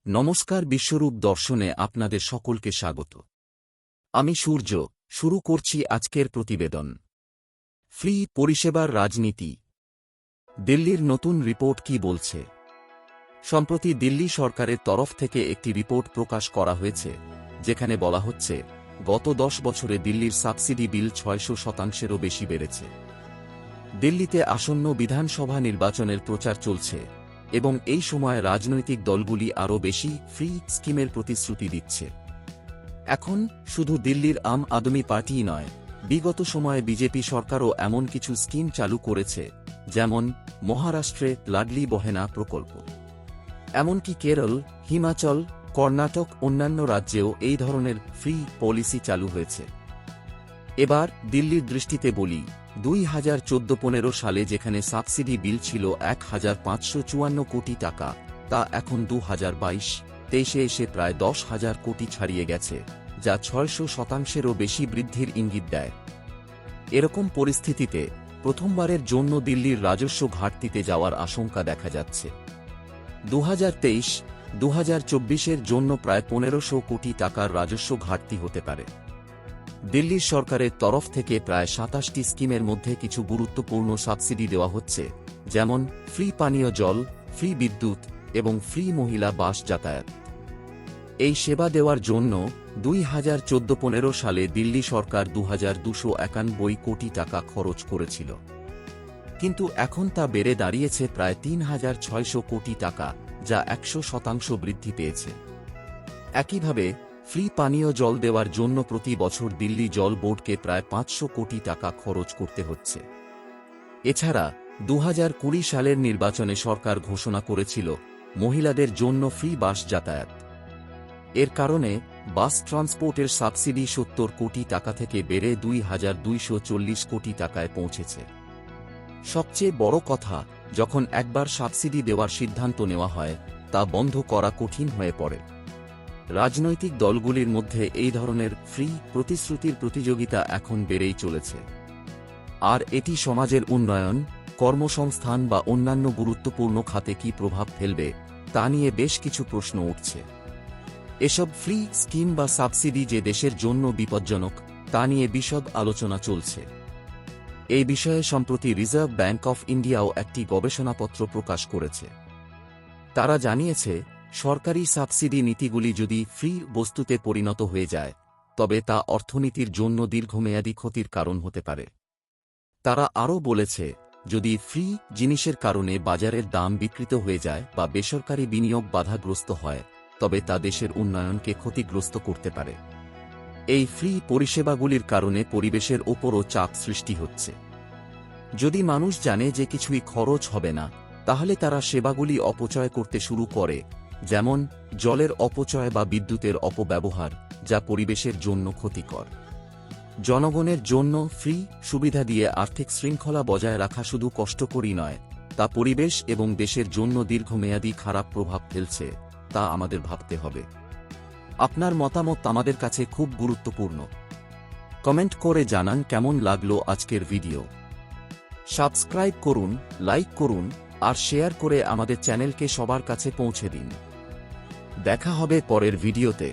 নমস্কার, বিশ্বরূপ দর্শনে আপনাদের সকলকে স্বাগত। আমি সূর্য। শুরু করছি আজকের প্রতিবেদন। ফ্রি পরিষেবার রাজনীতি, দিল্লির নতুন রিপোর্ট কি বলছে? সম্প্রতি দিল্লি সরকারের তরফ থেকে একটি রিপোর্ট প্রকাশ করা হয়েছে, যেখানে বলা হচ্ছে গত 10 বছরে দিল্লির সাবসিডি বিল 600%-এরও বেশি বেড়েছে। দিল্লিতে আসন্ন বিধানসভা নির্বাচনের প্রচার চলছে এবং এই সময় রাজনৈতিক দলগুলি আরও বেশি ফ্রি স্কিমের প্রতিশ্রুতি দিচ্ছে। এখন শুধু দিল্লির আম আদমি পার্টিই নয়, বিগত সময়ে বিজেপি সরকারও এমন কিছু স্কিম চালু করেছে, যেমন মহারাষ্ট্রে লাডলি বহেনা প্রকল্প। এমনকি কেরল, হিমাচল, কর্ণাটক, অন্যান্য রাজ্যেও এই ধরনের ফ্রি পলিসি চালু হয়েছে। এবার দিল্লির দৃষ্টিতে বলি, 2014-15 সালে যেখানে সাবসিডি বিল ছিল 1554 কোটি টাকা, তা এখন 2022-23-এ এসে প্রায় 10,000 কোটি ছাড়িয়ে গেছে, যা 600%-এরও বেশি বৃদ্ধির ইঙ্গিত দেয়। এরকম পরিস্থিতিতে প্রথমবারের জন্য দিল্লির রাজস্ব ঘাটতিতে যাওয়ার আশঙ্কা দেখা যাচ্ছে। 2023-2024-এর জন্য প্রায় 1500 কোটি টাকার রাজস্ব ঘাটতি হতে পারে। দিল্লির সরকারের তরফ থেকে প্রায় 27টি স্কিমের মধ্যে কিছু গুরুত্বপূর্ণ সাবসিডি দেওয়া হচ্ছে, যেমন ফ্রি পানীয় জল, ফ্রি বিদ্যুৎ এবং ফ্রি মহিলা বাস যাতায়াত। এই সেবা দেওয়ার জন্য 2014-15 সালে দিল্লি সরকার 2291 কোটি টাকা খরচ করেছিল, কিন্তু এখন তা বেড়ে দাঁড়িয়েছে প্রায় 3600 কোটি টাকা, যা 100% বৃদ্ধি পেয়েছে। একইভাবে ফ্রি পানীয় জল দেওয়ার জন্য প্রতি বছর দিল্লি জল বোর্ডকে প্রায় 500 কোটি টাকা খরচ করতে হচ্ছে। এছাড়া 2020 সালের নির্বাচনে সরকার ঘোষণা করেছিল মহিলাদের জন্য ফ্রি বাস যাতায়াত। এর কারণে বাস ট্রান্সপোর্টের সাবসিডি 70 কোটি টাকা থেকে বেড়ে 2240 কোটি টাকায় পৌঁছেছে। সবচেয়ে বড় কথা, যখন একবার সাবসিডি দেওয়ার সিদ্ধান্ত নেওয়া হয়, তা বন্ধ করা কঠিন হয়ে পড়ে। রাজনৈতিক দলগুলির মধ্যে এই ধরনের ফ্রি প্রতিশ্রুতির প্রতিযোগিতা এখন বেড়েই চলেছে, আর এটি সমাজের উন্নয়ন, কর্মসংস্থান বা অন্যান্য গুরুত্বপূর্ণ খাতে কী প্রভাব ফেলবে তা নিয়ে বেশ কিছু প্রশ্ন উঠছে। এসব ফ্রি স্কিম বা সাবসিডি যে দেশের জন্য বিপজ্জনক, তা নিয়ে বিশদ আলোচনা চলছে। এই বিষয়ে সম্প্রতি রিজার্ভ ব্যাংক অফ ইন্ডিয়াও একটি গবেষণাপত্র প্রকাশ করেছে। তারা জানিয়েছে, সরকারি সাবসিডি নীতিগুলি যদি ফ্রি বস্তুতে পরিণত হয়ে যায়, তবে তা অর্থনীতির জন্য দীর্ঘমেয়াদী ক্ষতির কারণ হতে পারে। তারা আরও বলেছে, যদি ফ্রি জিনিসের কারণে বাজারের দাম বিকৃত হয়ে যায় বা বেসরকারি বিনিয়োগ বাধাগ্রস্ত হয়, তবে তা দেশের উন্নয়নকে ক্ষতিগ্রস্ত করতে পারে। এই ফ্রি পরিষেবাগুলির কারণে পরিবেশের ওপরও চাপ সৃষ্টি হচ্ছে। যদি মানুষ জানে যে কিছুই খরচ হবে না, তাহলে তারা সেবাগুলি অপচয় করতে শুরু করে, যেমন জলের অপচয় বা বিদ্যুতের অপব্যবহার, যা পরিবেশের জন্য ক্ষতিকর। জনগণের জন্য ফ্রি সুবিধা দিয়ে আর্থিক শৃঙ্খলা বজায় রাখা শুধু কষ্টকরই নয়, তা পরিবেশ এবং দেশের জন্য দীর্ঘমেয়াদী খারাপ প্রভাব ফেলছে, তা আমাদের ভাবতে হবে। আপনার মতামত আমাদের কাছে খুব গুরুত্বপূর্ণ। কমেন্ট করে জানান কেমন লাগলো আজকের ভিডিও। সাবস্ক্রাইব করুন, লাইক করুন আর শেয়ার করে আমাদের চ্যানেলকে সবার কাছে পৌঁছে দিন। দেখা হবে পরের ভিডিওতে।